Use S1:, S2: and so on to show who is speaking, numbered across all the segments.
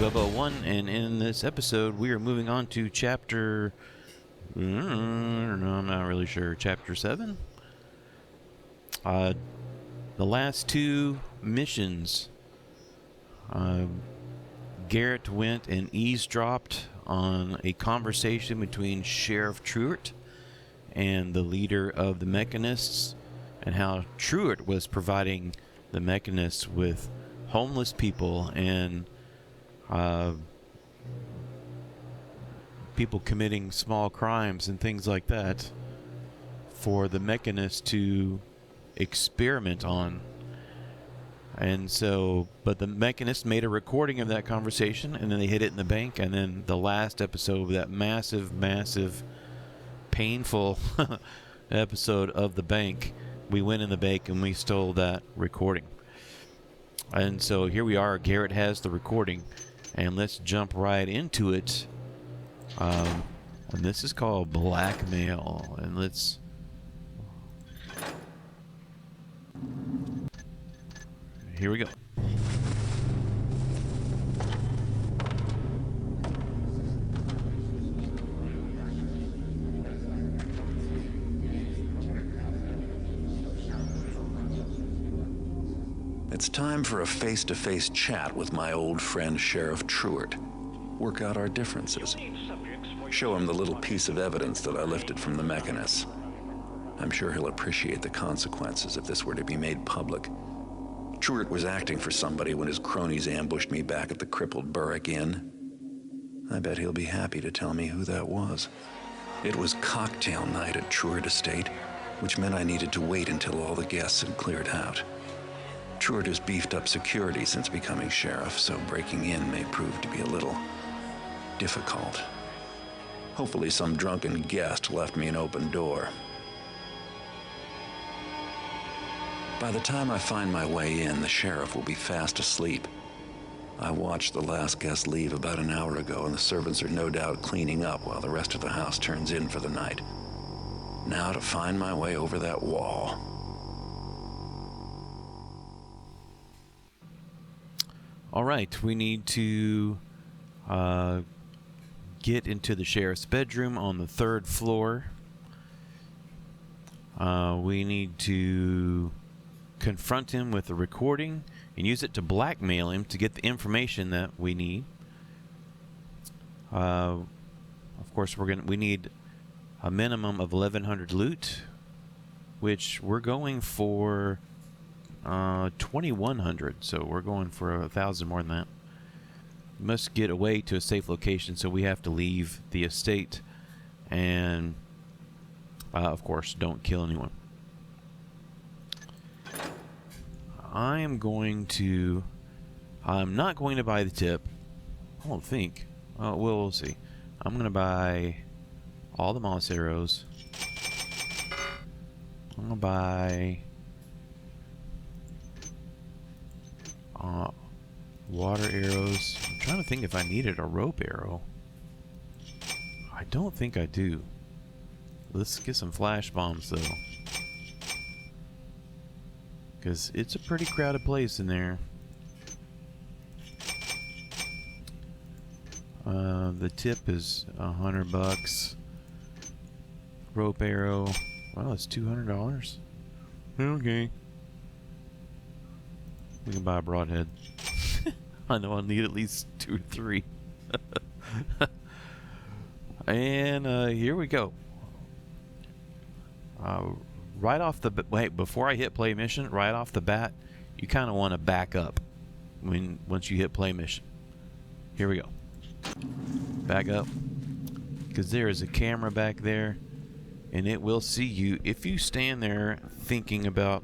S1: Bubba1, and in this episode we are moving on to chapter... no, I'm not really sure. Chapter 7? The last two missions. Garrett went and eavesdropped on a conversation between Sheriff Truart and the leader of the Mechanists, and how Truart was providing the Mechanists with homeless people and people committing small crimes and things like that for the Mechanists to experiment on. And so, but the Mechanists made a recording of that conversation, and then they hid it in the bank. And then the last episode of that massive, painful episode of the bank, we went in the bank and we stole that recording. And so here we are. Garrett has the recording, and let's jump right into it. And this is called Blackmail, and let's... Here we go.
S2: It's time for a face-to-face chat with my old friend Sheriff Truart. Work out our differences. Show him the little piece of evidence that I lifted from the Mechanists. I'm sure he'll appreciate the consequences if this were to be made public. Truart was acting for somebody when his cronies ambushed me back at the crippled Burrick Inn. I bet he'll be happy to tell me who that was. It was cocktail night at Truart Estate, which meant I needed to wait until all the guests had cleared out. Truart has beefed up security since becoming sheriff, so breaking in may prove to be a little difficult. Hopefully some drunken guest left me an open door. By the time I find my way in, the sheriff will be fast asleep. I watched the last guest leave about an hour ago, and the servants are no doubt cleaning up while the rest of the house turns in for the night. Now to find my way over that wall.
S1: All right, we need to get into the sheriff's bedroom on the 3rd floor. We need to confront him with a recording and use it to blackmail him to get the information that we need. Of course, we need a minimum of 1,100 loot, which we're going for 2,100, so we're going for 1,000 more than that. We must get away to a safe location, so we have to leave the estate, and of course, don't kill anyone. I'm not going to buy the tip. I don't think. We'll see. I'm going to buy all the moss arrows. I'm going to buy water arrows. I'm trying to think if I needed a rope arrow. I don't think I do. Let's get some flash bombs, though. Because it's a pretty crowded place in there. The tip is $100. Rope arrow. Well, it's $200. Okay. We can buy a broadhead. I know I'll need at least 2 or 3. And here we go. Right off the wait, before I hit play mission, right off the bat, you kind of want to back up once you hit play mission. Here we go. Back up, because there is a camera back there, and it will see you if you stand there thinking about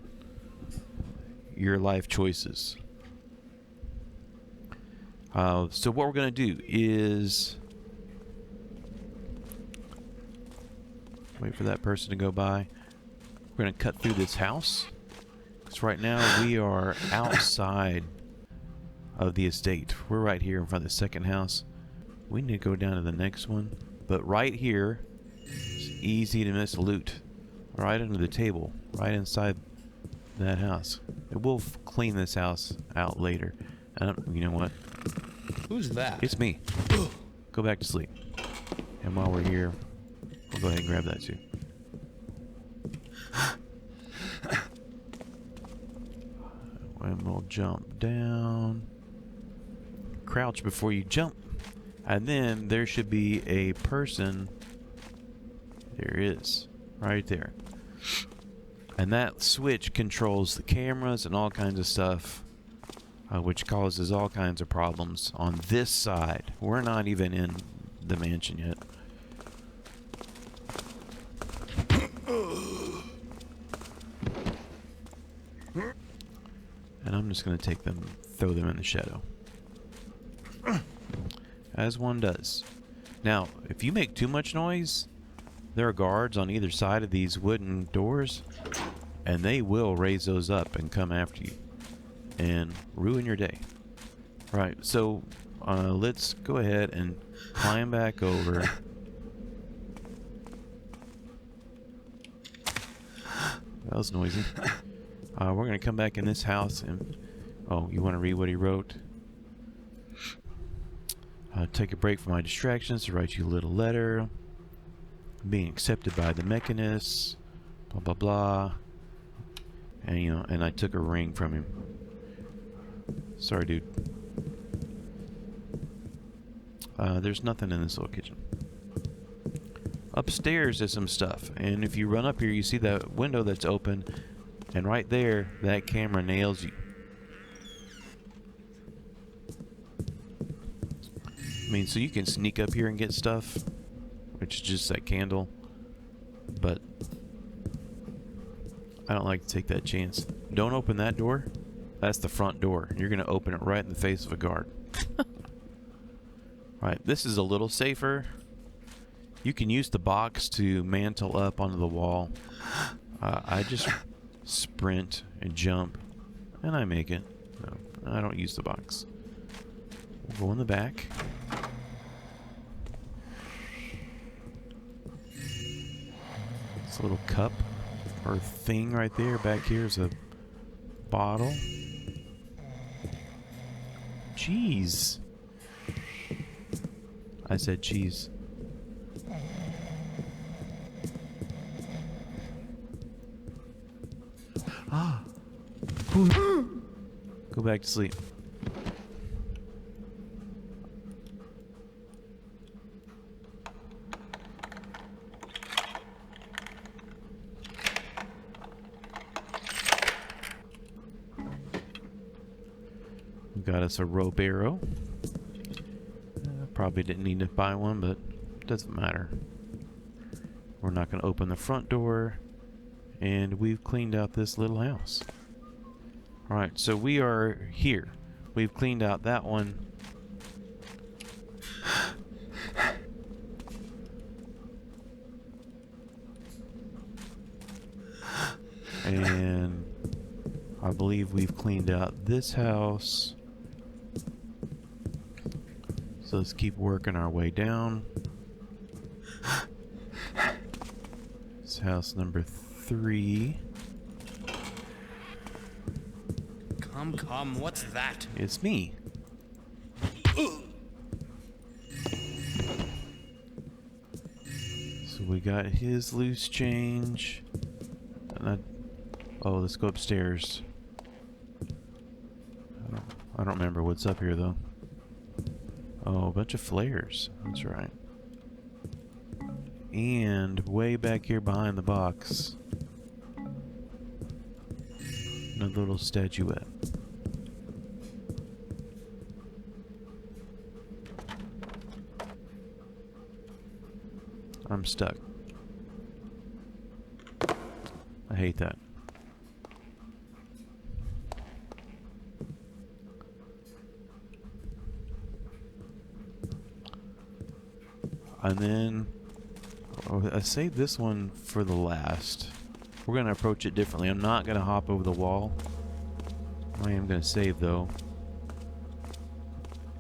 S1: your life choices. So what we're going to do is wait for that person to go by. We're going to cut through this house, because right now we are outside of the estate. We're right here in front of the second house. We need to go down to the next one, but right here is easy to miss loot. Right under the table, right inside that house. And we'll clean this house out later. You know what?
S3: Who's that?
S1: It's me. Go back to sleep. And while we're here, we'll go ahead and grab that too. And we'll jump down. Crouch before you jump. And then there should be a person. There is. Right there. And that switch controls the cameras and all kinds of stuff. Which causes all kinds of problems on this side. We're not even in the mansion yet. And I'm just going to take them, throw them in the shadow. As one does. Now, if you make too much noise, there are guards on either side of these wooden doors, and they will raise those up and come after you and ruin your day. Right, so let's go ahead and climb back over. That was noisy. We're going to come back in this house and... Oh, you want to read what he wrote? Take a break from my distractions to write you a little letter. Being accepted by the mechanists. Blah, blah, blah. And, you know, and I took a ring from him. Sorry, dude. There's nothing in this little kitchen. Upstairs is some stuff. And if you run up here, you see that window that's open. And right there, that camera nails you. I mean, so you can sneak up here and get stuff, which is just that candle. But I don't like to take that chance. Don't open that door. That's the front door. You're going to open it right in the face of a guard. Right, this is a little safer. You can use the box to mantle up onto the wall. I just sprint and jump, and I make it. No, I don't use the box. We'll go in the back. This little cup or thing right there. Back here is a bottle. Cheese. I said cheese. Ah. Go back to sleep. We got us a rope arrow. Probably didn't need to buy one, but it doesn't matter. We're not going to open the front door. And we've cleaned out this little house. Alright, so we are here. We've cleaned out that one. And I believe we've cleaned out this house. So let's keep working our way down. It's house number 3.
S3: Come, what's that?
S1: It's me. So we got his loose change. And oh, let's go upstairs. I don't remember what's up here though. Oh, a bunch of flares. That's right. And way back here behind the box, another little statuette. I'm stuck. I hate that. And then I saved this one for the last. We're going to approach it differently. I'm not going to hop over the wall. I am going to save though.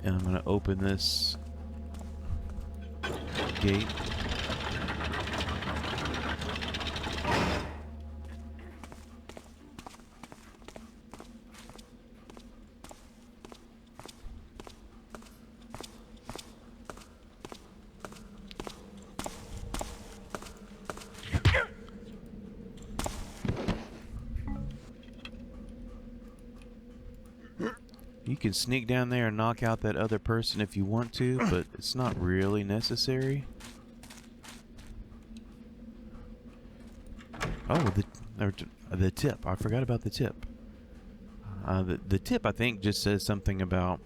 S1: And I'm going to open this gate. can sneak down there and knock out that other person if you want to, but it's not really necessary. Oh, the tip. I forgot about the tip. The tip, I think, just says something about...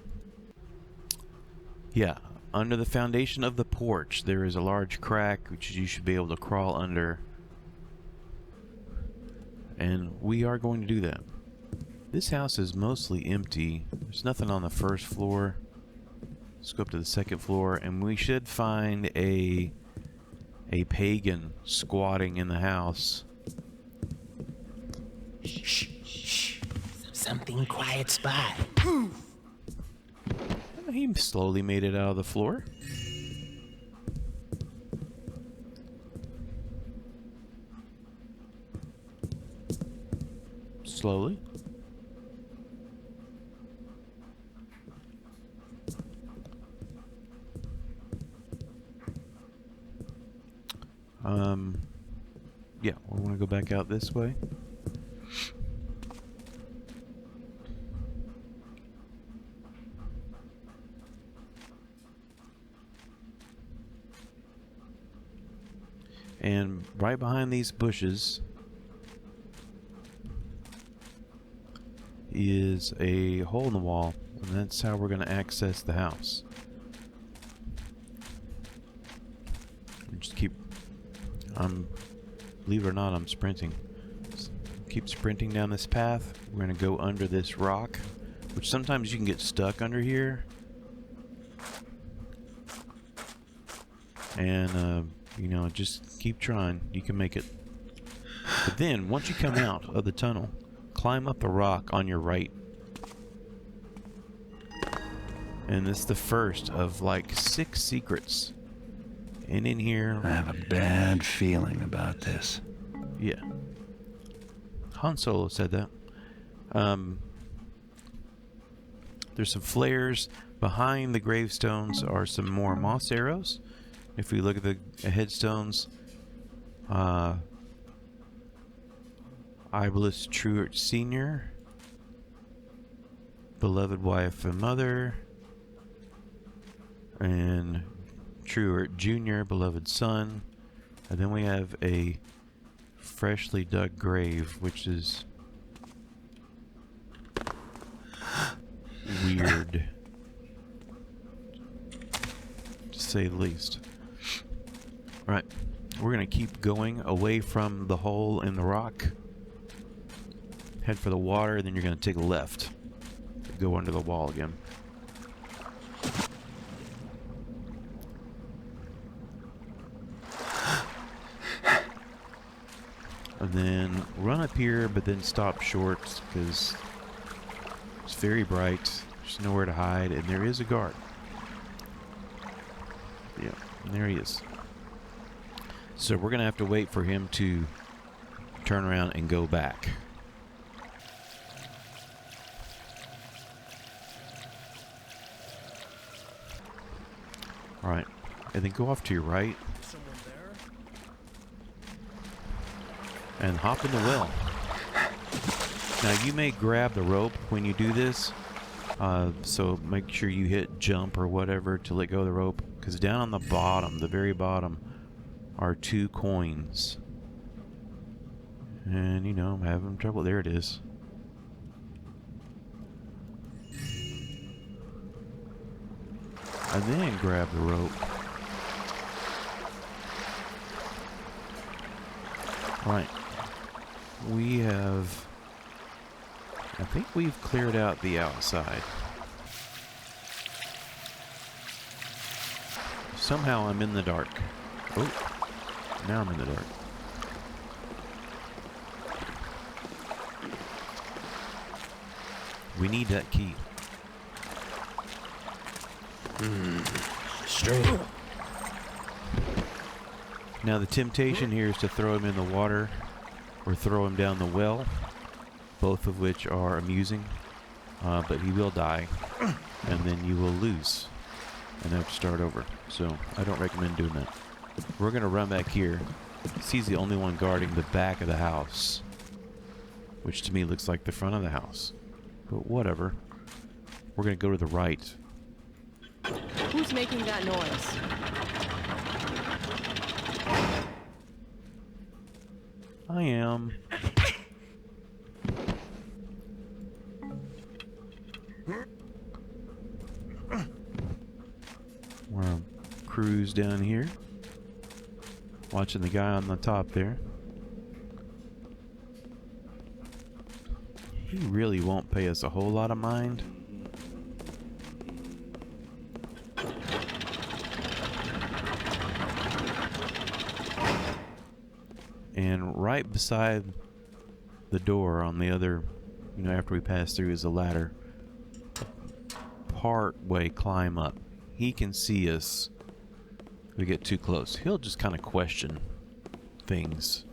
S1: Yeah, under the foundation of the porch, there is a large crack which you should be able to crawl under. And we are going to do that. This house is mostly empty. There's nothing on the first floor. Let's go up to the second floor, and we should find a pagan squatting in the house.
S4: Shh, shh. Something quiet spot.
S1: He slowly made it out of the floor. Slowly. Yeah, we want to go back out this way. And right behind these bushes is a hole in the wall, and that's how we're going to access the house. Just keep... believe it or not, I'm sprinting. Just keep sprinting down this path. We're going to go under this rock, which sometimes you can get stuck under here. And, you know, just keep trying. You can make it. But then, once you come out of the tunnel, climb up the rock on your right. And it's the first of like 6 secrets. And in here...
S2: I have a bad feeling about this.
S1: Yeah. Han Solo said that. There's some flares. Behind the gravestones are some more moss arrows. If we look at the headstones, Sheriff Truart Sr., beloved wife and mother, and Truart Jr., beloved son. And then we have a freshly dug grave, which is weird, to say the least. Right, we're gonna keep going away from the hole in the rock. Head for the water, and then you're gonna take a left. Go under the wall again. And then run up here, but then stop short because it's very bright. There's nowhere to hide, and there is a guard. Yeah, and there he is. So we're gonna have to wait for him to turn around and go back. All right, and then go off to your right.
S3: Someone there?
S1: And hop in the well. Now you may grab the rope when you do this, so make sure you hit jump or whatever to let go of the rope, because down on the bottom, the very bottom, are 2 coins. And you know, I'm having trouble. There it is. And then grab the rope. Right. We have... I think we've cleared out the outside. Somehow I'm in the dark. Oh. Now I'm in the dark. We need that key.
S4: Straight.
S1: Now the temptation here is to throw him in the water or throw him down the well, both of which are amusing, but he will die, and then you will lose and have to start over. So I don't recommend doing that. We're going to run back here. He's the only one guarding the back of the house, which to me looks like the front of the house, but whatever. We're gonna go to the right.
S5: Who's making that noise?
S1: I am. We're gonna cruise down here. Watching the guy on the top there. He really won't pay us a whole lot of mind. And right beside the door on the other, you know, after we pass through is a ladder. Part way climb up. He can see us. If we get too close. He'll just kind of question things.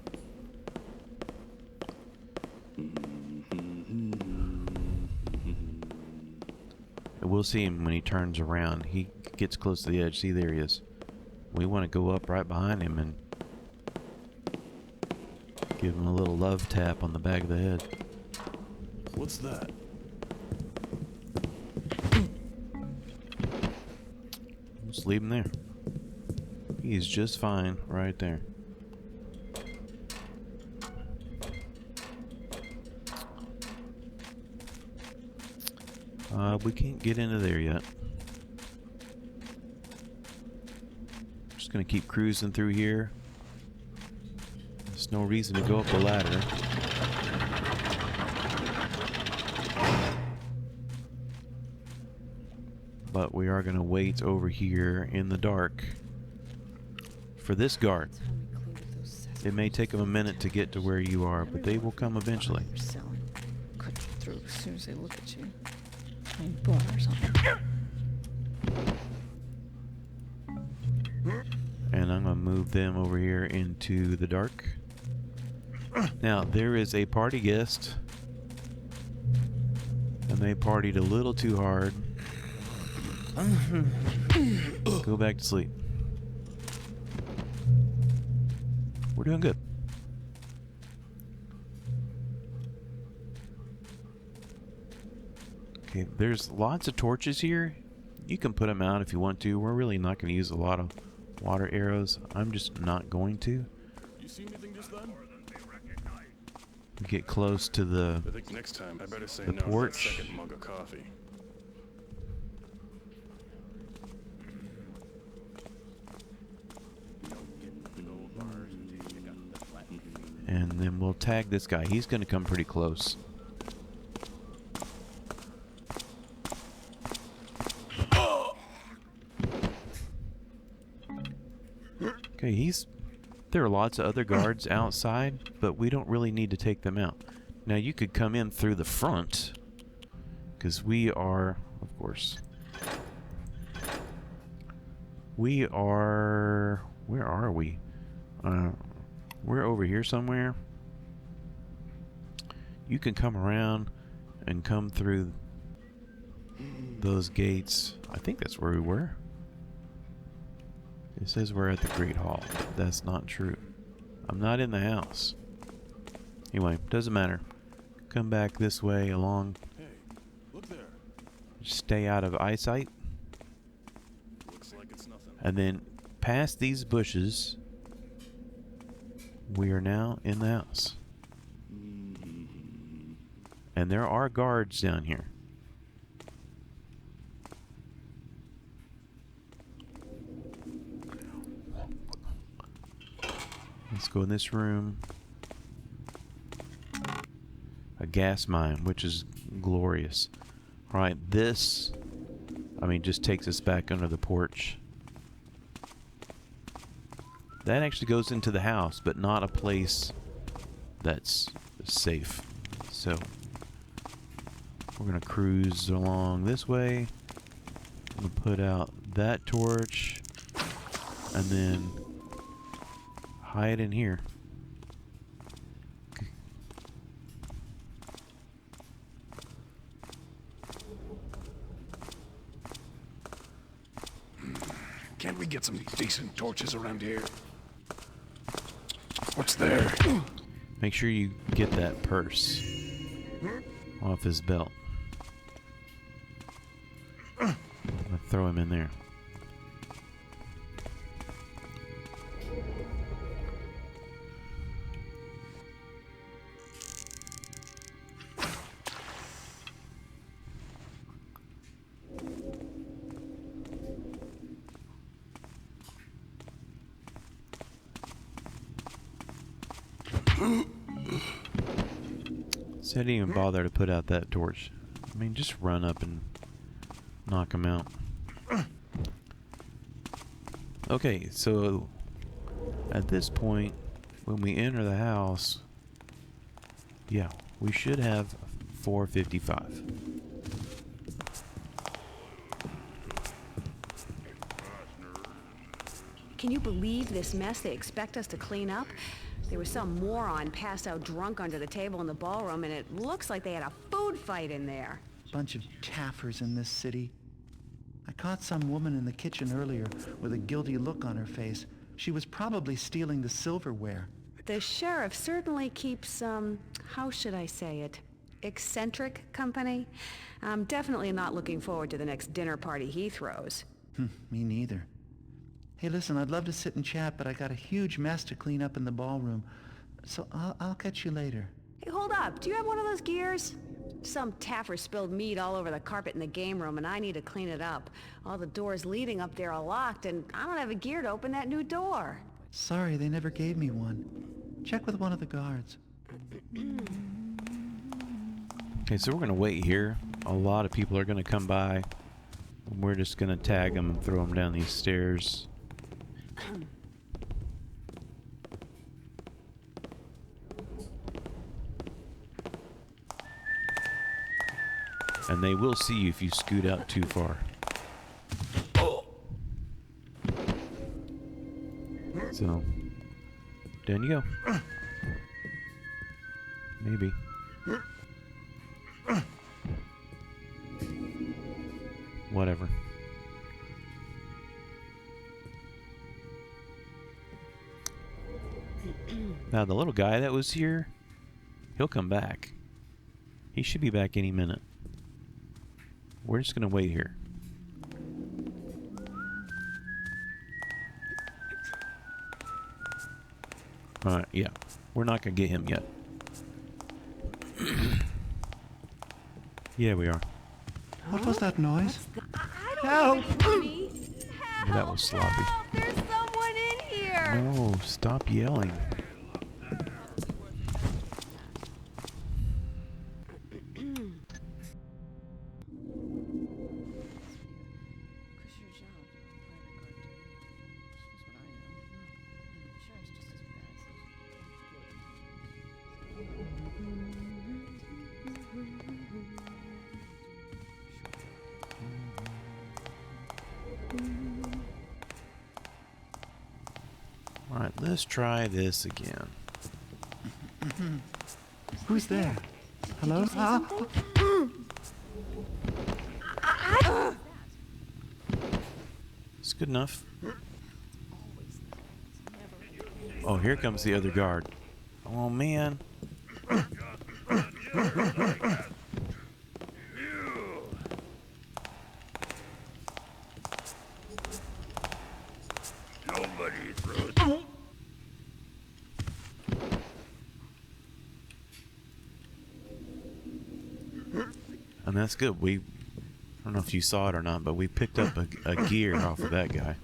S1: We'll see him when he turns around. He gets close to the edge. See, there he is. We want to go up right behind him and give him a little love tap on the back of the head.
S6: What's that?
S1: Just leave him there. He's just fine right there. We can't get into there yet. Just gonna keep cruising through here. There's no reason to go up the ladder. But we are gonna wait over here in the dark for this guard. It may take them a minute to get to where you are, but they will come eventually.
S5: You're selling. Cut you through as soon as they look at you. I mean, boom or something.
S1: And I'm gonna move them over here into the dark. Now, there is a party guest. And they partied a little too hard. Go back to sleep. We're doing good. Okay, there's lots of torches here. You can put them out if you want to. We're really not going to use a lot of water arrows. I'm just not going to.
S6: You see anything just then?
S1: We get close to the
S6: I think next time I better say
S1: the
S6: no to that
S1: porch.
S6: second mug of coffee.
S1: And then we'll tag this guy. He's going to come pretty close. Okay, there are lots of other guards outside, but we don't really need to take them out. Now you could come in through the front, because we are, of course, we are, where are we? We're over here somewhere. You can come around and come through those gates. I think that's where we were. It says we're at the Great Hall, but that's not true. I'm not in the house. Anyway, doesn't matter. Come back this way along.
S6: Hey, look there.
S1: Stay out of eyesight.
S6: Looks like it's nothing.
S1: And then past these bushes, we are now in the house. And there are guards down here. Let's go in this room. A gas mine, which is glorious. Alright, this, just takes us back under the porch. That actually goes into the house, but not a place that's safe. So, we're going to cruise along this way. I'm going to put out that torch. And then hide in here.
S6: Can't we get some decent torches around here? What's there?
S1: Make sure you get that purse off his belt. throw him in there. So I didn't even bother to put out that torch. I mean, just run up and knock him out. Okay, so at this point, when we enter the house, yeah, we should have 455.
S7: Can you believe this mess they expect us to clean up? There was some moron passed out drunk under the table in the ballroom, and it looks like they had a food fight in there.
S8: Bunch of taffers in this city. I caught some woman in the kitchen earlier with a guilty look on her face. She was probably stealing the silverware.
S7: The sheriff certainly keeps, how should I say it, eccentric company. I'm definitely not looking forward to the next dinner party he throws.
S8: Me neither. Hey, listen, I'd love to sit and chat, but I got a huge mess to clean up in the ballroom. So I'll catch you later.
S7: Hey, hold up. Do you have one of those gears? Some taffer spilled meat all over the carpet in the game room, and I need to clean it up. All the doors leading up there are locked, and I don't have a gear to open that new door.
S8: Sorry, they never gave me one. Check with one of the guards.
S1: Okay, so we're going to wait here. A lot of people are going to come by. We're just going to tag them and throw them down these stairs. And they will see you if you scoot out too far. So, down you go. Maybe. Whatever. Now, the little guy that was here, he'll come back. He should be back any minute. We're just going to wait here. Alright, yeah. We're not going to get him yet. Yeah, we are.
S8: What was that noise?
S7: I don't
S8: Help!
S7: know if it's me. Help!
S1: That was sloppy.
S7: Help! There's someone in here!
S1: No, stop yelling. Alright, let's try this again.
S8: Who's there? Hello?
S1: It's good enough. Oh, here comes the other guard. Oh, man. And that's good. I don't know if you saw it or not, but we picked up a gear off of that guy.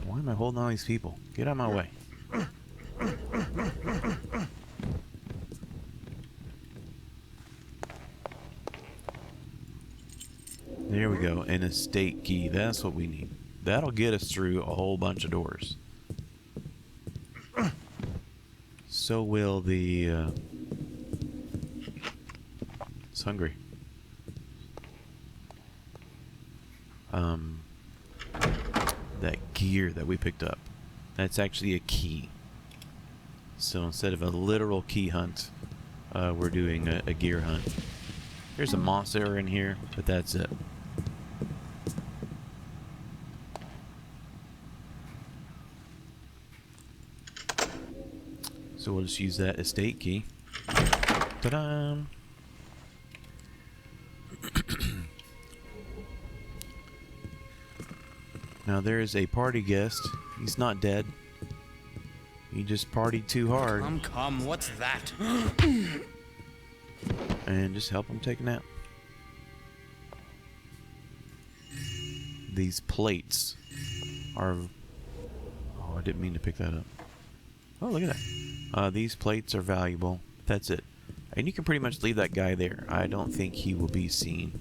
S1: Why am I holding all these people? Get out of my way. There we go. An estate key. That's what we need. That'll get us through a whole bunch of doors. So will the... It's hungry. That gear that we picked up. That's actually a key. So instead of a literal key hunt, we're doing a gear hunt. There's a monster in here, but that's it. So we'll just use that estate key. Ta-da! Now there is a party guest. He's not dead. He just partied too hard.
S3: Come, what's that?
S1: And just help him take a nap. These plates are... Oh, I didn't mean to pick that up. Oh, look at that. These plates are valuable. That's it. And you can pretty much leave that guy there. I don't think he will be seen.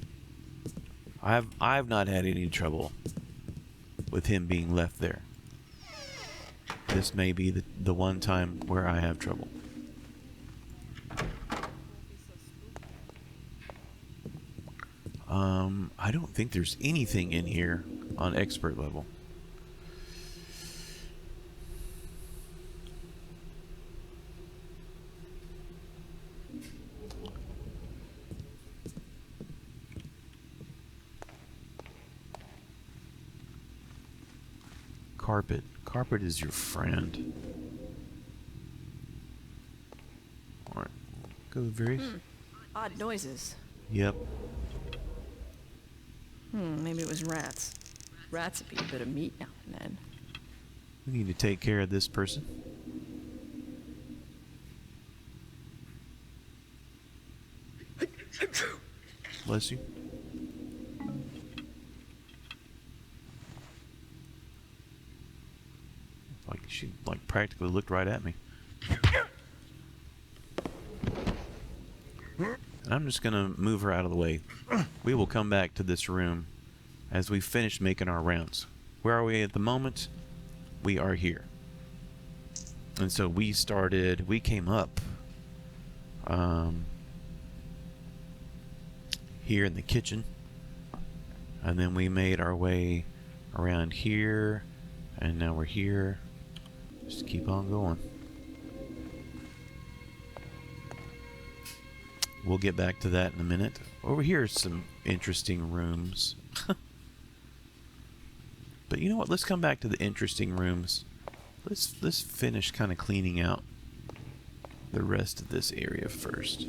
S1: I've not had any trouble with him being left there. This may be the one time where I have trouble. I don't think there's anything in here on expert level. Carpet. Carpet is your friend. Alright. Go very...
S5: Odd noises.
S1: Yep.
S5: Maybe it was rats. Rats would be a bit of meat now and then.
S1: We need to take care of this person. Bless you. Like she practically looked right at me. I'm just gonna move her out of the way. We will come back to this room as we finish making our rounds. Where are we at the moment? We are here. And so we came up here in the kitchen, and then we made our way around here, and now we're here. Just keep on going. We'll get back to that in a minute. Over here are some interesting rooms. But you know what? Let's come back to the interesting rooms. Let's finish kind of cleaning out the rest of this area first.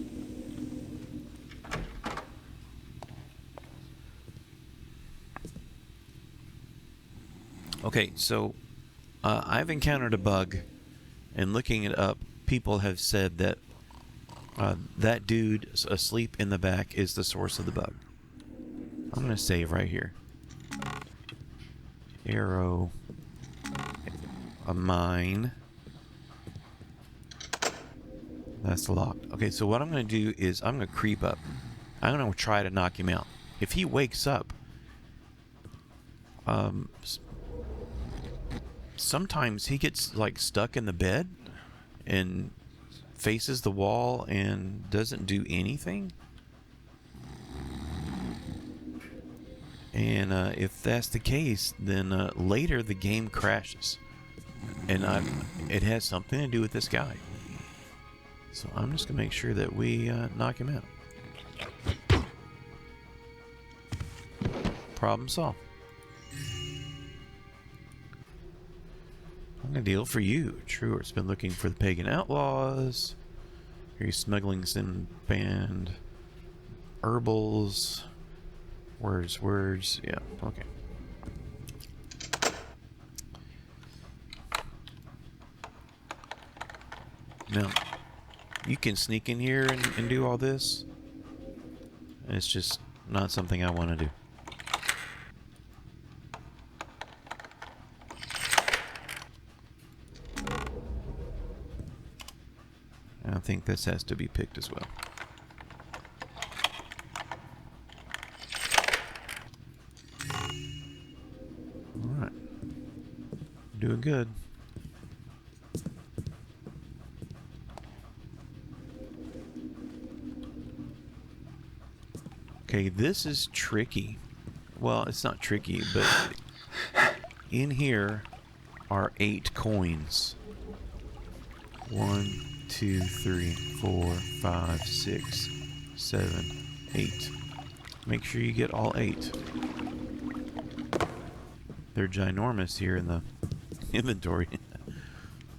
S1: Okay, so I've encountered a bug, and looking it up, people have said that that dude asleep in the back is the source of the bug. I'm going to save right here. Arrow. A mine. That's locked. Okay, so what I'm going to do is I'm going to creep up. I'm going to try to knock him out. If he wakes up, sometimes he gets like stuck in the bed and faces the wall and doesn't do anything. And if that's the case, then later the game crashes. And it has something to do with this guy. So I'm just going to make sure that we knock him out. Problem solved. I'm going to deal for you. Truart's been looking for the pagan outlaws. Here he's smuggling some banned herbals. Words. Yeah, okay. Now, you can sneak in here and do all this. It's just not something I want to do. I think this has to be picked as well. Alright. Doing good. Okay, this is tricky. Well, it's not tricky, but in here are 8 coins. 1, 2, 3, 4, 5, 6, 7, 8. Make sure you get all 8. They're ginormous here in the inventory.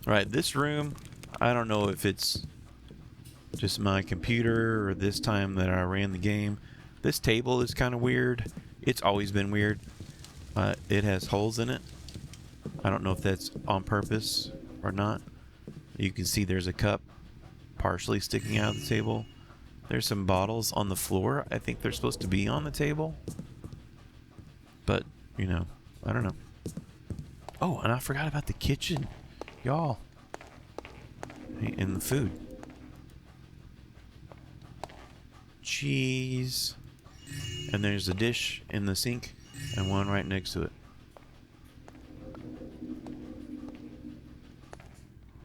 S1: Right, this room, I don't know if it's just my computer or this time that I ran the game. This table is kind of weird. It's always been weird. it has holes in it. I don't know if that's on purpose or not. You can see there's a cup partially sticking out of the table. There's some bottles on the floor. I think they're supposed to be on the table. But, you know, I don't know. Oh, and I forgot about the kitchen. Y'all. And the food. Cheese. And there's a dish in the sink and one right next to it.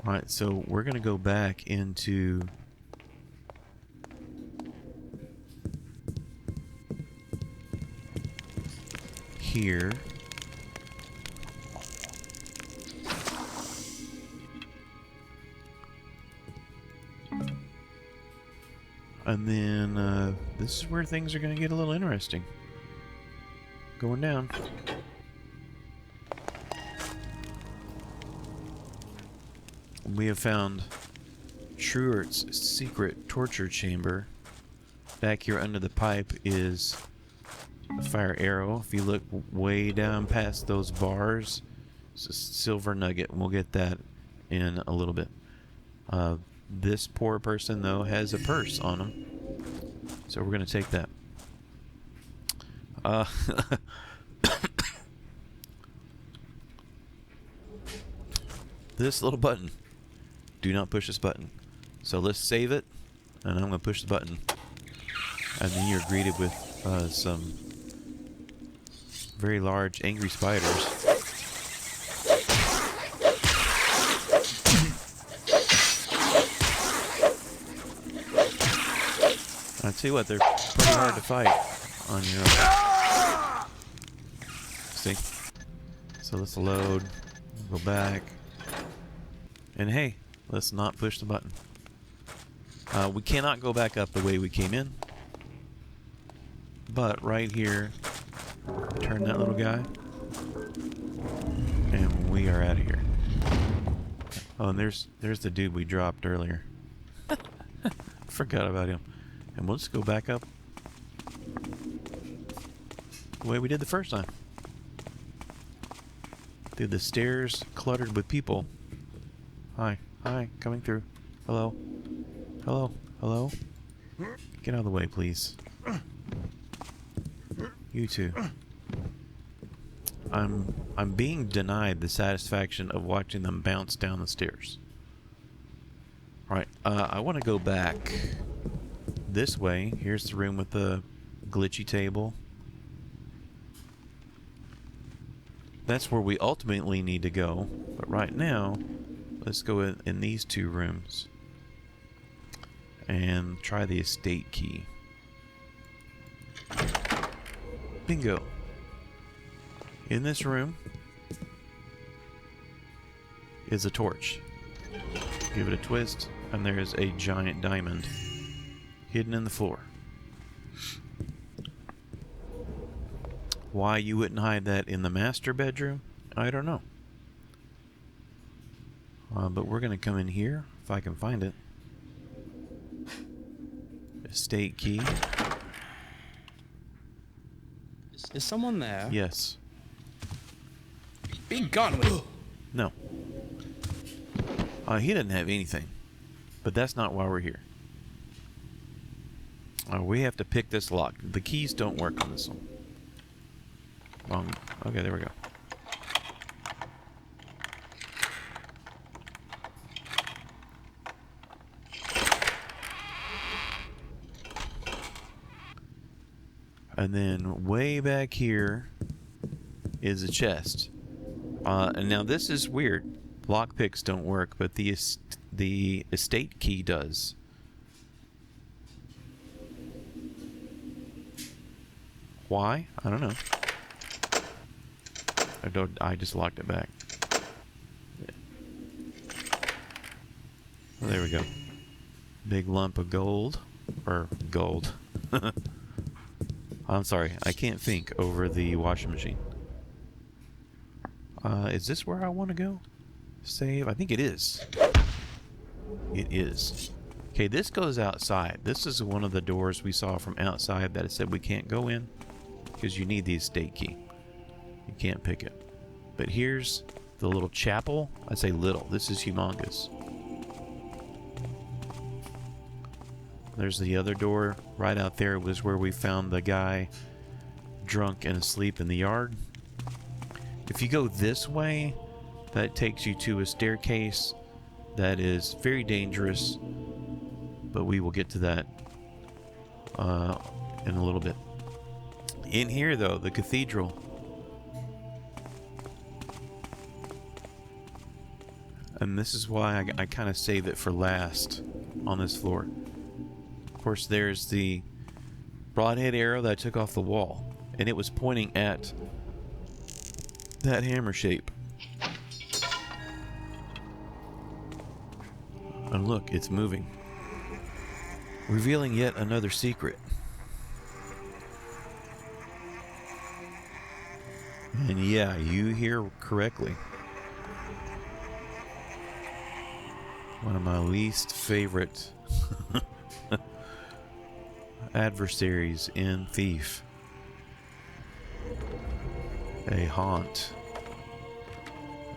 S1: Alright, so we're going to go back into here. And then this is where things are going to get a little interesting. Going down. We have found Truart's secret torture chamber. Back here under the pipe is a fire arrow. If you look way down past those bars, it's a silver nugget, and we'll get that in a little bit. This poor person, though, has a purse on him, so we're going to take that. This little button. Do not push this button. So let's save it, and I'm going to push the button. And then you're greeted with some very large angry spiders. I tell you what, they're pretty hard to fight on your own. See? So let's load, go back, and hey, let's not push the button. We cannot go back up the way we came in, but right here, turn that little guy, and we are out of here. Oh, and there's the dude we dropped earlier. Forgot about him. And we'll just go back up the way we did the first time. Through the stairs cluttered with people. Hi, coming through. Hello, hello. Get out of the way, please. You too. I'm being denied the satisfaction of watching them bounce down the stairs. Alright, I want to go back this way. Here's the room with the glitchy table. That's where we ultimately need to go. But right now, let's go in these two rooms and try the estate key. Bingo. In this room is a torch. Give it a twist, and there's a giant diamond hidden in the floor. Why you wouldn't hide that in the master bedroom, I don't know. But we're going to come in here, if I can find it. Estate key.
S3: Is someone there?
S1: Yes.
S3: Be gone with it.
S1: No. He doesn't have anything. But that's not why we're here. We have to pick this lock. The keys don't work on this one. Wrong. Okay, there we go. And then way back here is a chest. And now this is weird. Lockpicks don't work, but the estate key does. Why? I don't know. I just locked it back. Yeah. Well, there we go. Big lump of gold. Or gold. I'm sorry. I can't think over the washing machine. Is this where I want to go? Save? I think it is. It is. Okay, this goes outside. This is one of the doors we saw from outside that it said we can't go in because you need the estate key. You can't pick it. But here's the little chapel. I say little. This is humongous. There's the other door. Right out there was where we found the guy drunk and asleep in the yard. If you go this way, that takes you to a staircase that is very dangerous, but we will get to that in a little bit. In here, though, the cathedral. And this is why I kind of save it for last on this floor. Of course, there's the broadhead arrow that I took off the wall, and it was pointing at that hammer shape. And look, it's moving, revealing yet another secret. And yeah, you hear correctly. One of my least favorite adversaries in Thief. A haunt.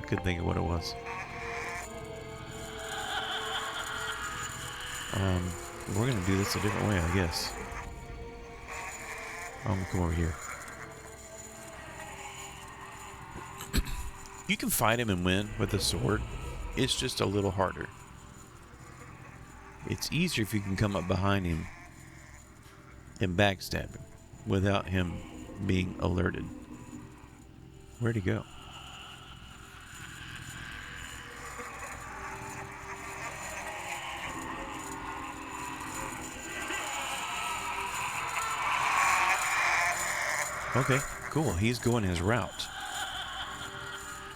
S1: I couldn't think of what it was. We're gonna do this a different way, I guess. I'm gonna come over here. You can fight him and win with a sword. It's just a little harder. It's easier if you can come up behind him and backstab him without him being alerted. Where'd he go? Okay, cool. He's going his route.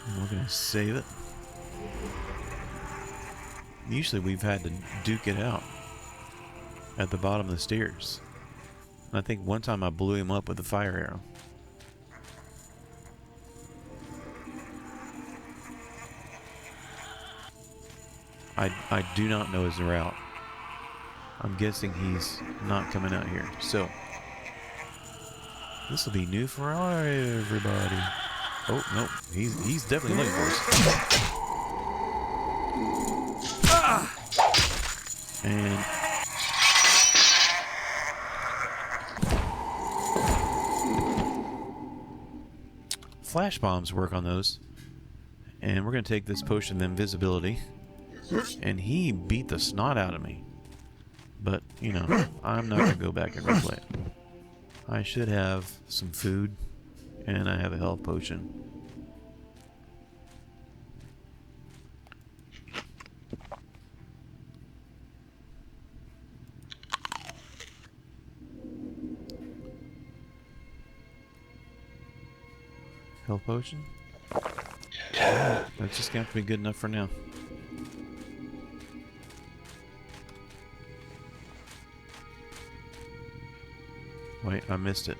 S1: And we're gonna save it. Usually we've had to duke it out at the bottom of the stairs. I think one time I blew him up with a fire arrow. I do not know his route. I'm guessing he's not coming out here. So this will be new for everybody. Oh no, he's definitely looking for us. And flash bombs work on those. And we're going to take this potion of invisibility. And he beat the snot out of me. But, you know, I'm not going to go back and replay it. I should have some food. And I have a health potion. Health potion? That's just going to have to be good enough for now. Wait, I missed it.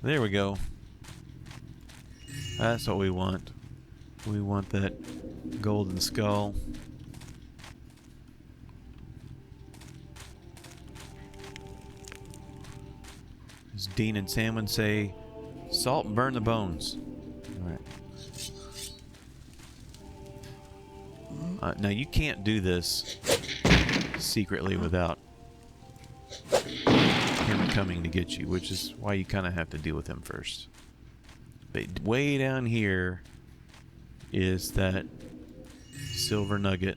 S1: There we go. That's what we want. We want that golden skull. As Dean and Sam would say, salt and burn the bones. Alright. Now you can't do this secretly without him coming to get you, which is why you kind of have to deal with him first. But way down here is that silver nugget.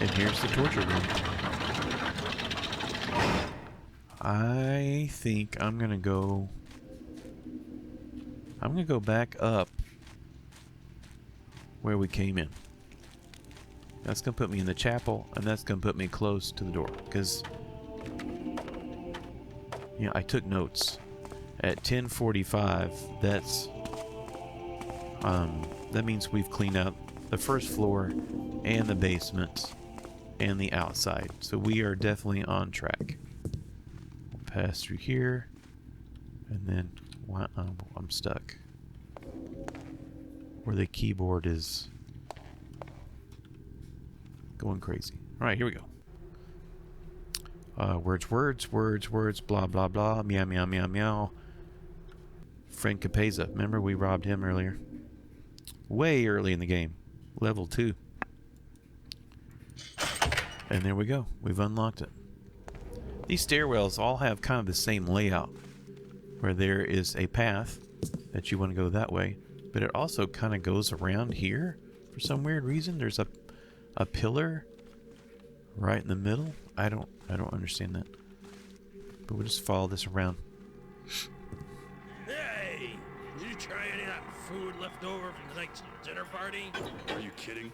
S1: And here's the torture room. I think I'm gonna go back up where we came in. That's gonna put me in the chapel, and that's gonna put me close to the door, because you know, I took notes. At 10:45, that's that means we've cleaned out the first floor and the basement and the outside. So we are definitely on track. We'll pass through here, and then I'm stuck. Where the keyboard is going crazy. All right, here we go. Words, blah, blah, blah, meow, meow, meow, meow. Frank Capeza. Remember, we robbed him earlier. Way early in the game. Level 2. And there we go. We've unlocked it. These stairwells all have kind of the same layout, where there is a path that you want to go that way, but it also kind of goes around here for some weird reason. There's a pillar right in the middle. I don't understand that. But we'll just follow this around.
S9: Hey! Did you try any of that food left over from tonight's dinner party?
S6: Are you kidding?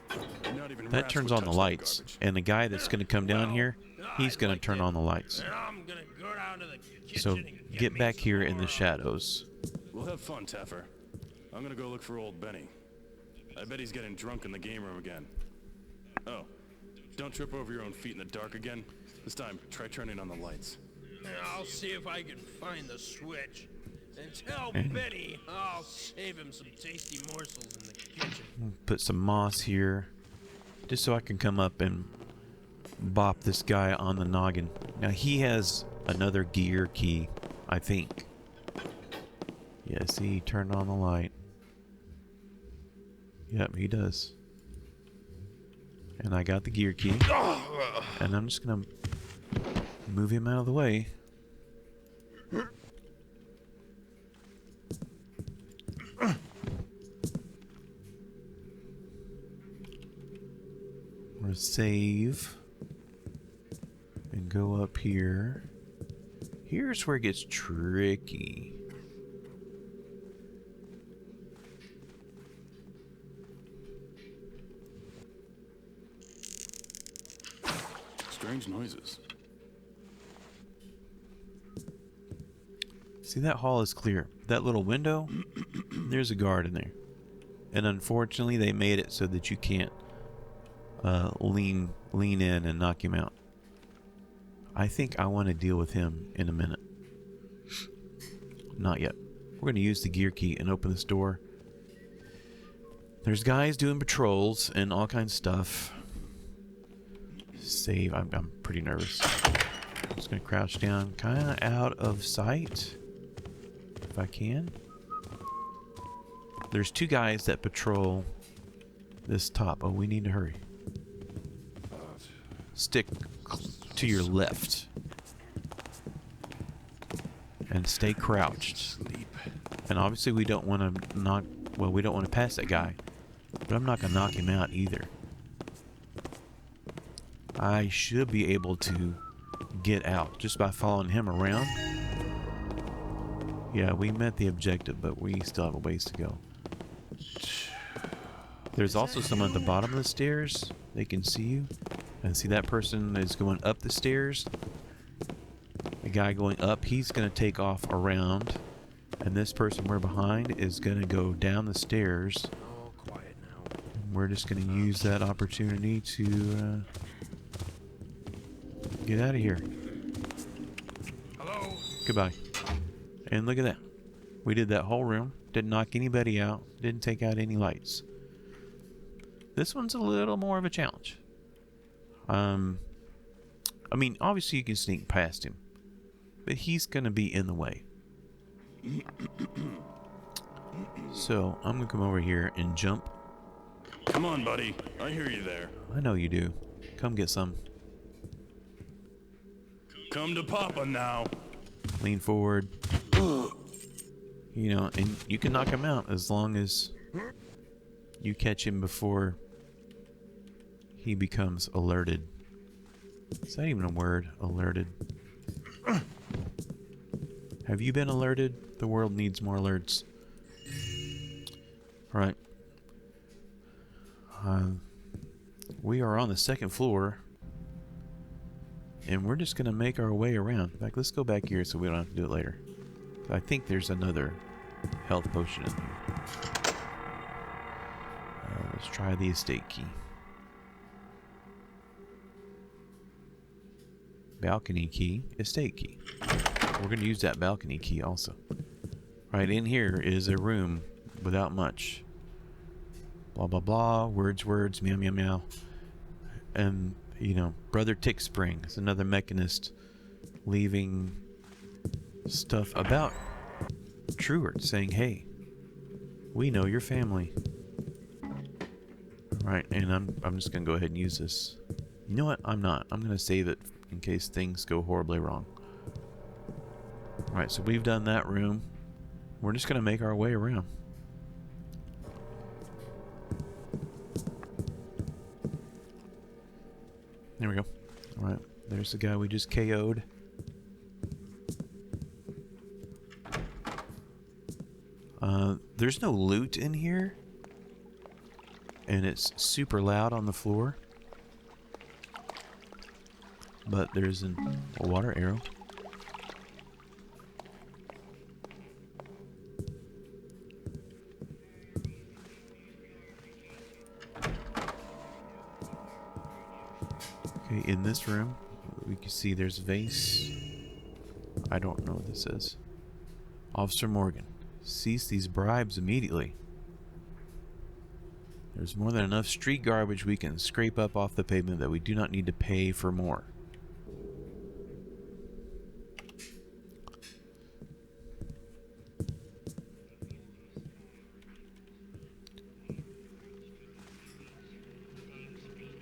S6: Not even
S1: That
S6: rats
S1: turns
S6: would
S1: on the
S6: touch that
S1: lights,
S6: garbage.
S1: and the guy that's going to come down here, he's going to turn on the lights.
S9: And I'm gonna go down to the kitchen
S1: So
S9: and
S1: get
S9: me
S1: back
S9: some
S1: here in the
S9: more.
S1: shadows.
S6: We'll have fun, Taffer. I'm gonna go look for old Benny. I bet he's getting drunk in the game room again. Oh, don't trip over your own feet in the dark again. This time, try turning on the lights.
S9: I'll see if I can find the switch. And tell Benny I'll save him some tasty morsels in the kitchen.
S1: Put some moss here, just so I can come up and bop this guy on the noggin. Now he has another gear key, I think. Yeah, see, he turned on the light. Yep, he does. And I got the gear key. And I'm just gonna move him out of the way. We're gonna save and go up here. Here's where it gets tricky.
S6: Strange noises.
S1: See, that hall is clear. That little window, there's a guard in there. And unfortunately, they made it so that you can't lean in and knock him out. I think I want to deal with him in a minute. Not yet. We're going to use the gear key and open this door. There's guys doing patrols and all kinds of stuff. Save. I'm pretty nervous. I'm just going to crouch down, kind of out of sight, if I can. There's two guys that patrol this top. Oh, we need to hurry. Stick to your left. And stay crouched.
S6: Sleep.
S1: And obviously we don't want to knock... Well, we don't want to pass that guy. But I'm not going to knock him out either. I should be able to get out just by following him around. Yeah, we met the objective, but we still have a ways to go. There's also someone at the bottom of the stairs. They can see you. And see, that person is going up the stairs. The guy going up, he's going to take off around. And this person we're behind is going to go down the stairs.
S9: Oh, quiet now.
S1: And we're just going to use that opportunity to get out of here.
S9: Hello?
S1: Goodbye. And look at that. We did that whole room. Didn't knock anybody out. Didn't take out any lights. This one's a little more of a challenge. I mean, obviously you can sneak past him, but he's going to be in the way. So I'm going to come over here and jump.
S6: Come on, buddy. I hear you there.
S1: I know you do. Come get some.
S6: Come to Papa now.
S1: Lean forward. You know, and you can knock him out as long as you catch him before he becomes alerted. Is that even a word? Alerted. Have you been alerted? The world needs more alerts. Right. We are on the second floor. And we're just going to make our way around. In fact, let's go back here so we don't have to do it later. I think there's another health potion in here. Let's try the estate key. Balcony key, estate key. We're going to use that balcony key also. Right in here is a room without much. Blah, blah, blah. Words, meow, meow, meow. And, you know, Brother Tick Spring is another mechanist leaving stuff about Truart, saying, "Hey, we know your family." Right, and I'm just gonna go ahead and use this. You know what? I'm not. I'm gonna save it in case things go horribly wrong. Alright, so we've done that room. We're just gonna make our way around. There we go. Alright, there's the guy we just KO'd. There's no loot in here. And it's super loud on the floor. But there's a water arrow. Okay, in this room, we can see there's a vase. I don't know what this is. Officer Morgan, cease these bribes immediately. There's more than enough street garbage we can scrape up off the pavement that we do not need to pay for more.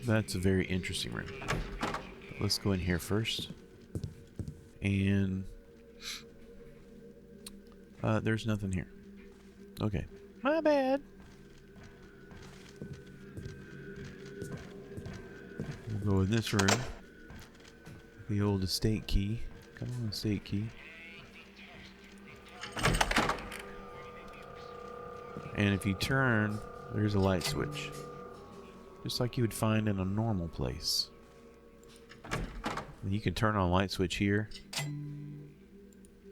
S1: That's a very interesting room. Let's go in here first. And there's nothing here. Okay. My bad. We'll go in this room. The old estate key. Come on, estate key. And if you turn, there's a light switch. Just like you would find in a normal place. And you can turn on a light switch here.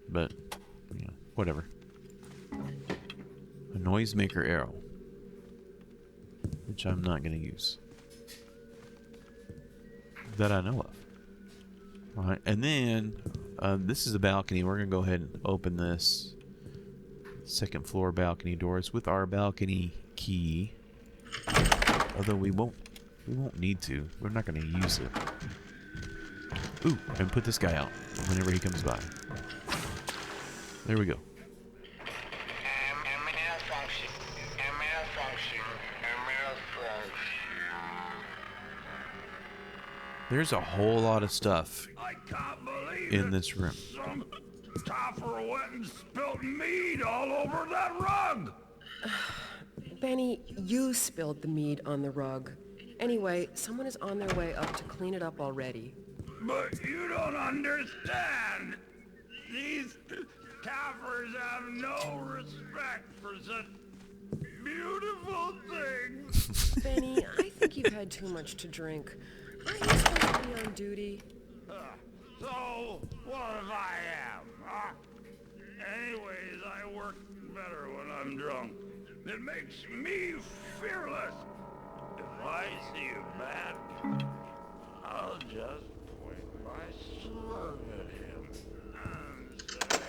S1: But, you know, whatever. A noisemaker arrow. Which I'm not going to use. That I know of. Alright, and then this is a balcony. We're going to go ahead and open this second floor balcony doors with our balcony key. Although we won't need to. We're not going to use it. Ooh, and put this guy out whenever he comes by. There we go. There's a whole lot of stuff in this room.
S10: Some topper went and spilled mead all over that rug.
S11: Benny, you spilled the mead on the rug. Anyway, someone is on their way up to clean it up already.
S10: But you don't understand. These tappers have no respect for such beautiful things.
S11: Benny, I think you've had too much to drink. Aren't you supposed to be on duty?
S10: So, what if I am, huh? Anyways, I work better when I'm drunk. It makes me fearless. If I see a bad, I'll just point my sword at him and say,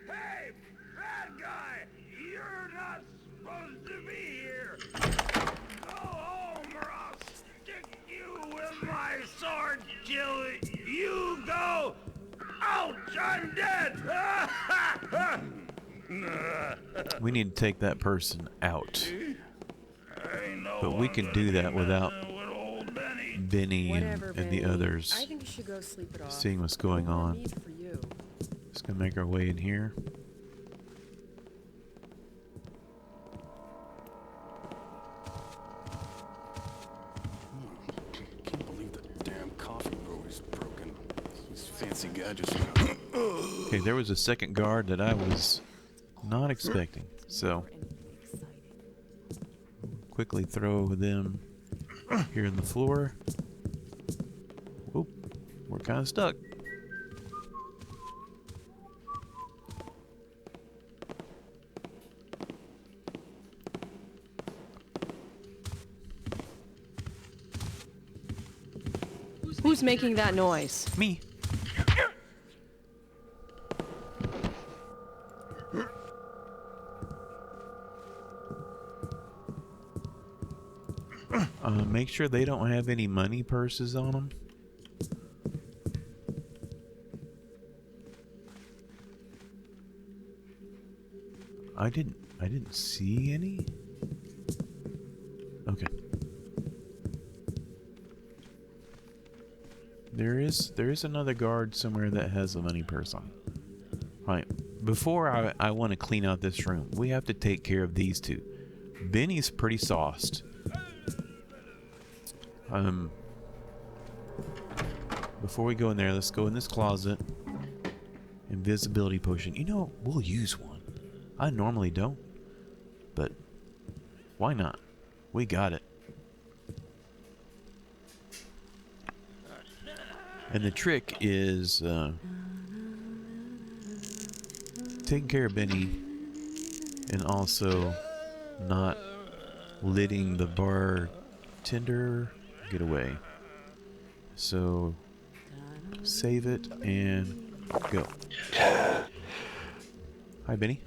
S10: "Hey, bad guy, you're not supposed to be here. Go home or I'll stick you with my sword till you go, ouch, I'm dead."
S1: We need to take that person out. But we can do that without Benny and the others
S11: I think you should go sleep it off.
S1: seeing what's going on. Just gonna make our way in here.
S6: Can't believe the damn coffee brewer is broken. These fancy gadgets.
S1: Okay, there was a second guard that I was not expecting, so quickly throw them here in the floor. Whoop, we're kind of stuck.
S11: Who's making that noise?
S1: Me. Make sure they don't have any money purses on them. I didn't see any. Okay. There is another guard somewhere that has a money purse on. Right. Before I want to clean out this room, we have to take care of these two. Benny's pretty sauced. Before we go in there, let's go in this closet. Invisibility potion. You know, we'll use one. I normally don't, but why not? We got it. And the trick is taking care of Benny and also not letting the bartender get away. So save it and go. Hi, Benny.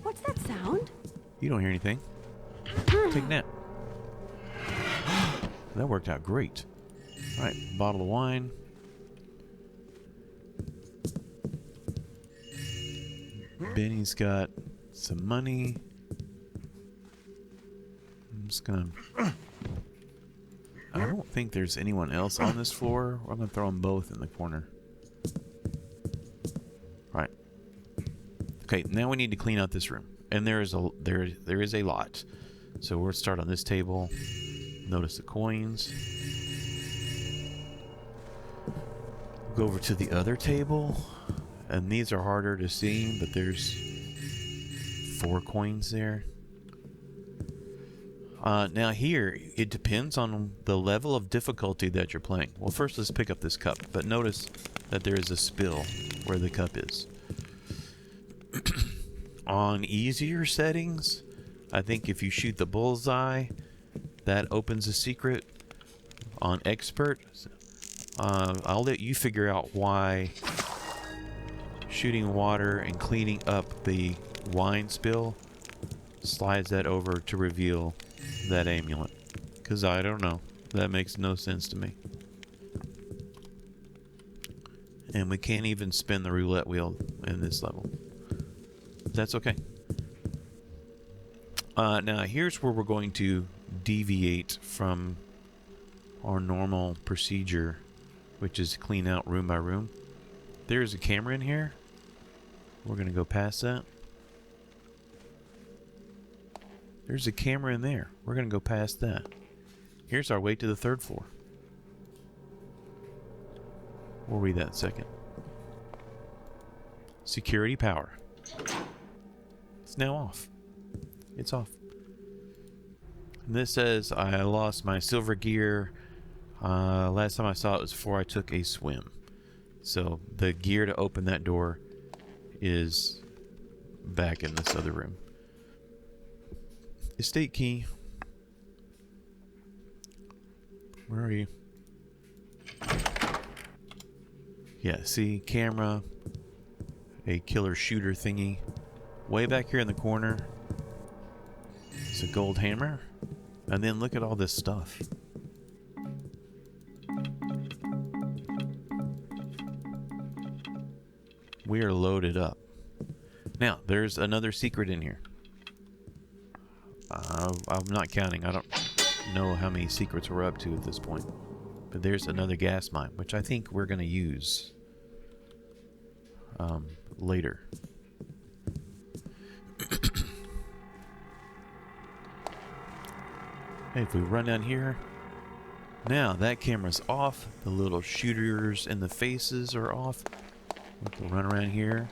S7: What's that sound?
S1: You don't hear anything. Take a nap. That worked out great. Alright, bottle of wine. Benny's got some money. I'm just gonna... I don't think there's anyone else on this floor. I'm gonna throw them both in the corner. Right. Okay, now we need to clean out this room. And there is a lot. So we'll start on this table. Notice the coins. Go over to the other table, and these are harder to see, but there's 4 coins there. Now here, it depends on the level of difficulty that you're playing. Well, first let's pick up this cup, but notice that there is a spill where the cup is. On easier settings, I think if you shoot the bullseye, that opens a secret. On expert, I'll let you figure out why shooting water and cleaning up the wine spill slides that over to reveal that amulet. Because I don't know. That makes no sense to me. And we can't even spin the roulette wheel in this level. That's okay. Now here's where we're going to deviate from our normal procedure, which is clean out room by room. There's a camera in here. We're going to go past that. There's a camera in there. We're going to go past that. Here's our way to the 3rd floor. We'll read that in a second. Security power. It's now off. It's off. And this says I lost my silver gear. Last time I saw it was before I took a swim. So the gear to open that door is back in this other room. Estate key. Where are you? Yeah, see, camera. A killer shooter thingy. Way back here in the corner. It's a gold hammer. And then look at all this stuff. We are loaded up. Now, there's another secret in here. I'm not counting. I don't know how many secrets we're up to at this point. But there's another gas mine, which I think we're going to use later. Hey, if we run down here, now that camera's off. The little shooters and the faces are off. We can run around here,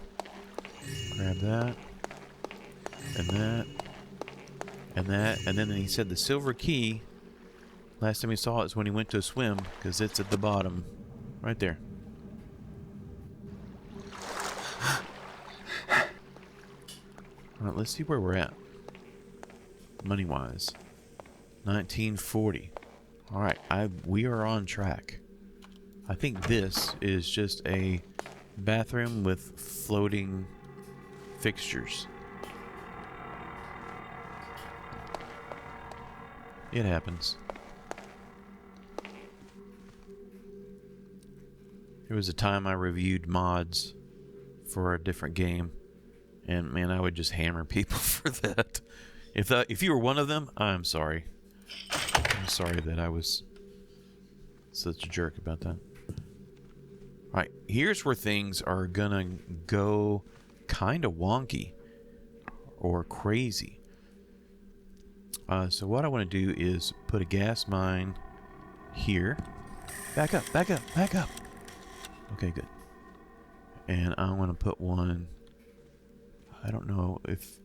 S1: grab that, and that, and that, and then he said the silver key. Last time he saw it was when he went to a swim, because it's at the bottom, right there. All right, let's see where we're at, money-wise. 1940. All right, we are on track. I think this is just a bathroom with floating fixtures. It happens. There was a time I reviewed mods for a different game, And man, I would just hammer people for that. If you were one of them, I'm sorry. I'm sorry that I was such a jerk about that. Alright, here's where things are gonna go kind of wonky or crazy. So what I want to do is put a gas mine here. Back up, back up, back up. Okay, good. And I want to put one. I don't know if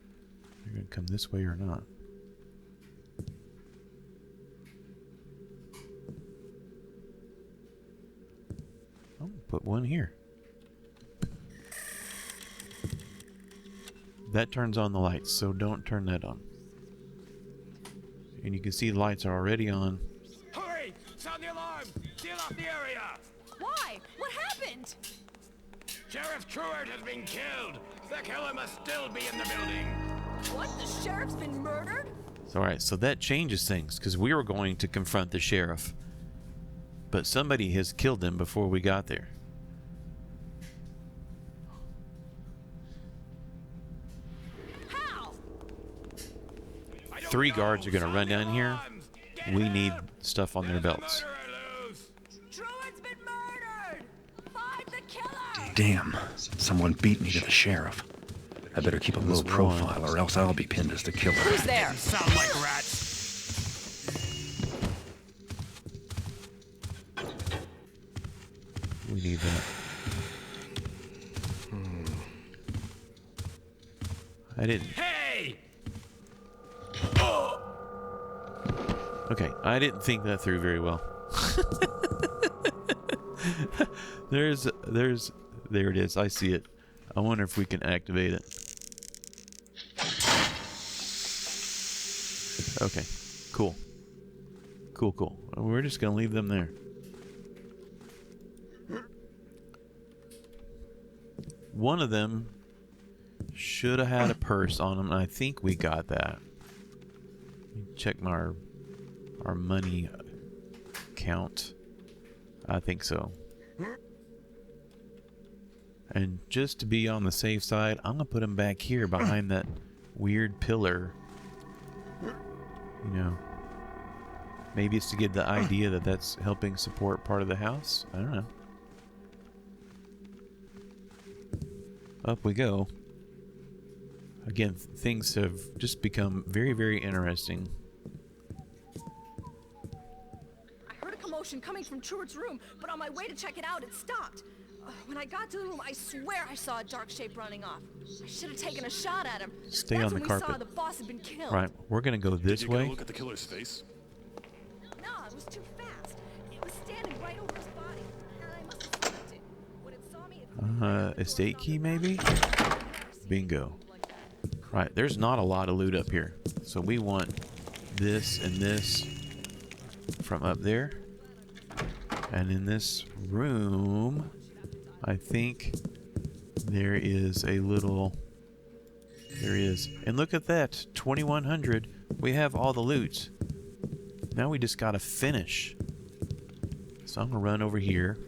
S1: they're going to come this way or not. I'm going to put one here. That turns on the lights, so don't turn that on. And you can see the lights are already on.
S10: Hurry! Sound the alarm! Seal off the area!
S5: Why? What happened?
S10: Sheriff Truart has been killed! The killer must still be in the building!
S5: What? The sheriff's been murdered?
S1: Alright, so that changes things, because we were going to confront the sheriff. But somebody has killed him before we got there.
S5: How?
S1: 3 guards are going to run down here. We need stuff on their belts.
S5: Truart's been murdered! Find the killer!
S2: Damn, someone beat me to the sheriff. I better keep a low profile or else I'll be pinned as the killer.
S5: Who's there?
S10: Sound like rats!
S1: We need that. I didn't.
S10: Hey!
S1: Okay, I didn't think that through very well. there it is. I see it. I wonder if we can activate it. Okay, cool. Cool. We're just gonna leave them there. One of them should have had a purse on him, and I think we got that. Check our money count. I think so. And just to be on the safe side, I'm gonna put him back here behind that weird pillar. You know, maybe it's to give the idea that that's helping support part of the house. I don't know. Up we go. Again, things have just become very, very interesting.
S5: I heard a commotion coming from Truart's room, but on my way to check it out, it stopped. When I got to the room, I swear I saw a dark shape running off. I should have taken a shot at him.
S1: Stay
S5: That's
S1: on the
S5: when
S1: carpet.
S5: We saw the boss had been killed.
S1: Right, we're gonna go this
S6: Did you
S1: way.
S6: go look at the killer's face?
S5: No, it was too fast. It was standing right over his body, and I must have slipped it. When it saw me, it
S1: Estate key maybe? Bingo. Right, there's not a lot of loot up here. So we want this and this from up there. And in this room, I think there is a little... There is. And look at that, 2100. We have all the loot. Now we just gotta finish. So I'm gonna run over here.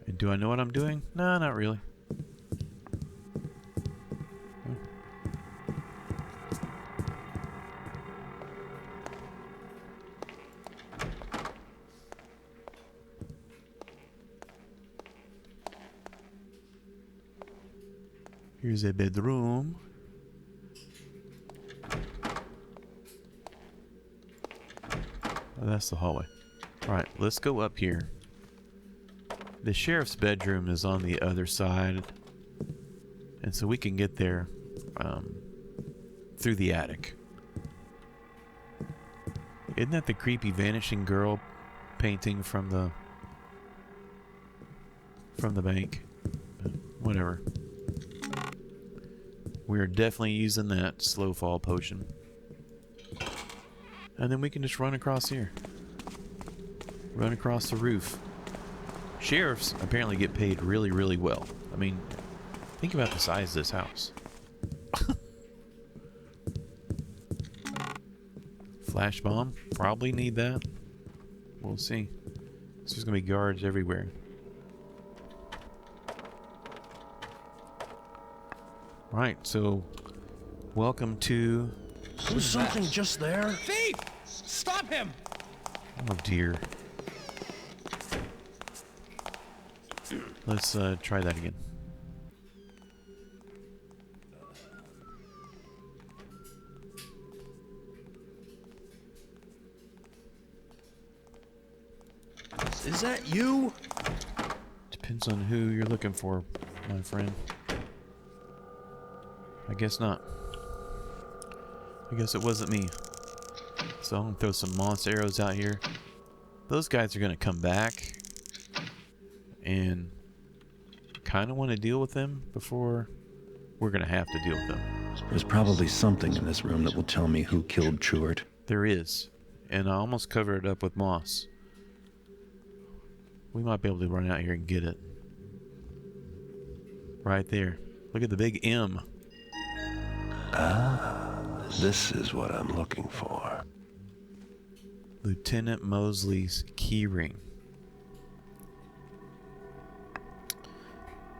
S1: And do I know what I'm doing? No, not really. Here's a bedroom. Oh, that's the hallway. Alright, let's go up here. The sheriff's bedroom is on the other side. And so we can get there through the attic. Isn't that the creepy vanishing girl painting from the bank? Whatever. We're definitely using that slow fall potion. And then we can just run across here. Run across the roof. Sheriffs apparently get paid really, really well. I mean, think about the size of this house. Flash bomb. Probably need that. We'll see. So there's going to be guards everywhere. Right, so welcome to...
S9: Was something just there? Thief! Stop him!
S1: Oh dear. Let's try that again.
S9: Is that you?
S1: Depends on who you're looking for, my friend. I guess not. I guess it wasn't me. So I'm gonna throw some moss arrows out here. Those guys are gonna come back. And kind of want to deal with them before we're gonna have to deal with them.
S2: There's probably something in this room that will tell me who killed Truart.
S1: There is. And I almost covered it up with moss. We might be able to run out here and get it. Right there. Look at the big M.
S10: Ah, this is what I'm looking for.
S1: Lieutenant Mosley's keyring.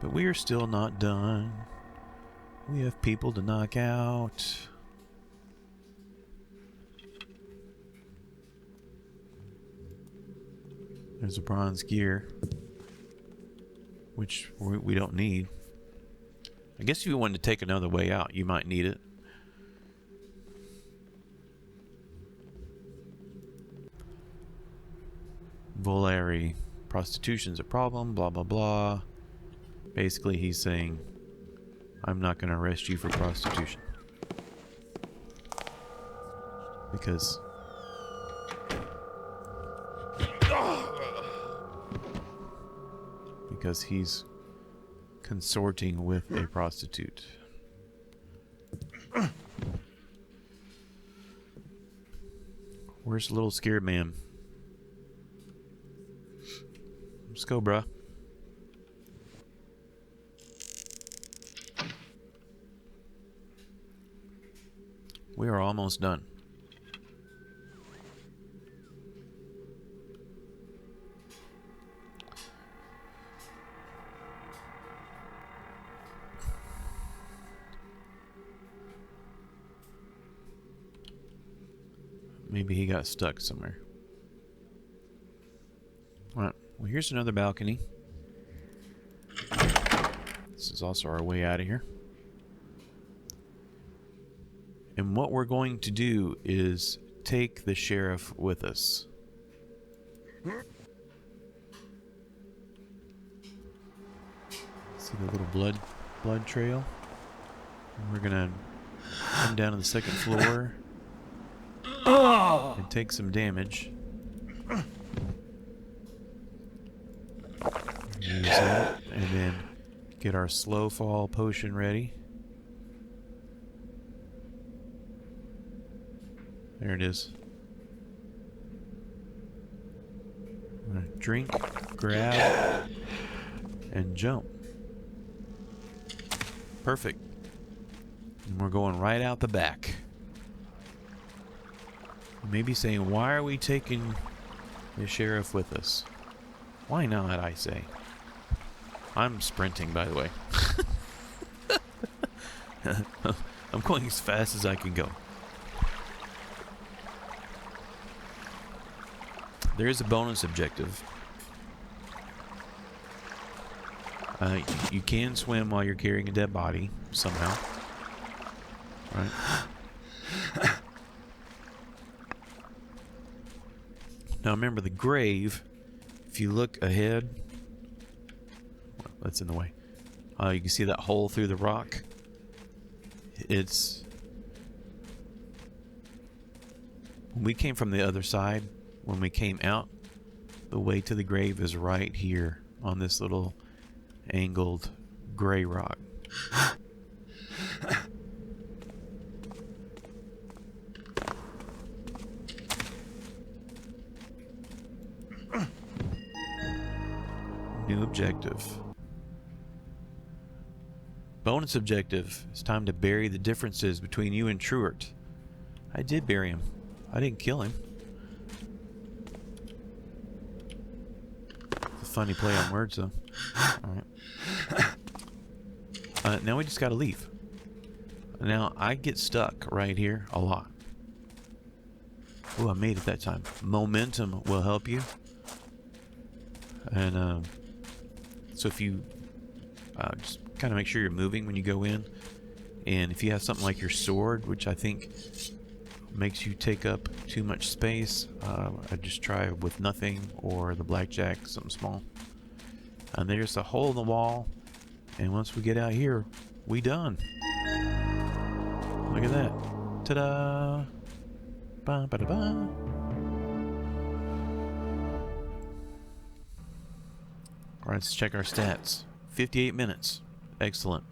S1: But we are still not done. We have people to knock out. There's a bronze gear, which we don't need. I guess if you wanted to take another way out, you might need it. Volare, prostitution's a problem, blah blah blah. Basically, he's saying, I'm not going to arrest you for prostitution. Because... because he's consorting with a prostitute. Where's the little scared man? Let's go, bruh. We are almost done. Maybe he got stuck somewhere. Alright, well here's another balcony. This is also our way out of here. And what we're going to do is take the sheriff with us. See the little blood trail? And we're gonna come down to the second floor and take some damage. Use that, and then get our slow fall potion ready. There it is. I'm gonna drink, grab, and jump. Perfect. And we're going right out the back. You may be saying, why are we taking the sheriff with us? Why not, I say. I'm sprinting, by the way. I'm going as fast as I can go. There is a bonus objective. You can swim while you're carrying a dead body, somehow. Right? Now remember, the grave, if you look ahead... Well, that's in the way. You can see that hole through the rock. It's... When we came from the other side, when we came out, the way to the grave is right here on this little angled gray rock. New objective. Bonus objective. It's time to bury the differences between you and Truart. I did bury him. I didn't kill him. It's a funny play on words, though. Alright. Now we just gotta leave. Now, I get stuck right here a lot. Oh, I made it that time. Momentum will help you. And so if you just kind of make sure you're moving when you go in. And if you have something like your sword, which I think makes you take up too much space, I just try with nothing, or the blackjack, something small. And there's a hole in the wall. And once we get out here, we done. Look at that. Ta-da! Ba-ba-da-ba. Alright, let's check our stats. 58 minutes. Excellent.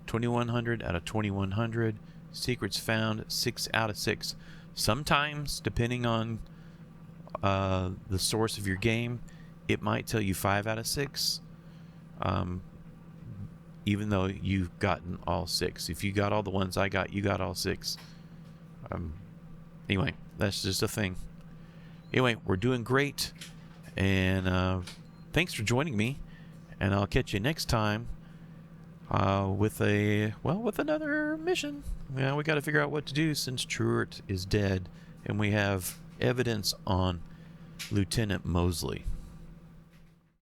S1: 2100 out of 2100. Secrets found, 6 out of 6. Sometimes, depending on the source of your game, it might tell you 5 out of 6. Even though you've gotten all 6. If you got all the ones I got, you got all 6. Anyway, that's just a thing. Anyway, we're doing great. And thanks for joining me. And I'll catch you next time with another mission. Yeah, we got to figure out what to do since Truart is dead. And we have evidence on Lieutenant Mosley.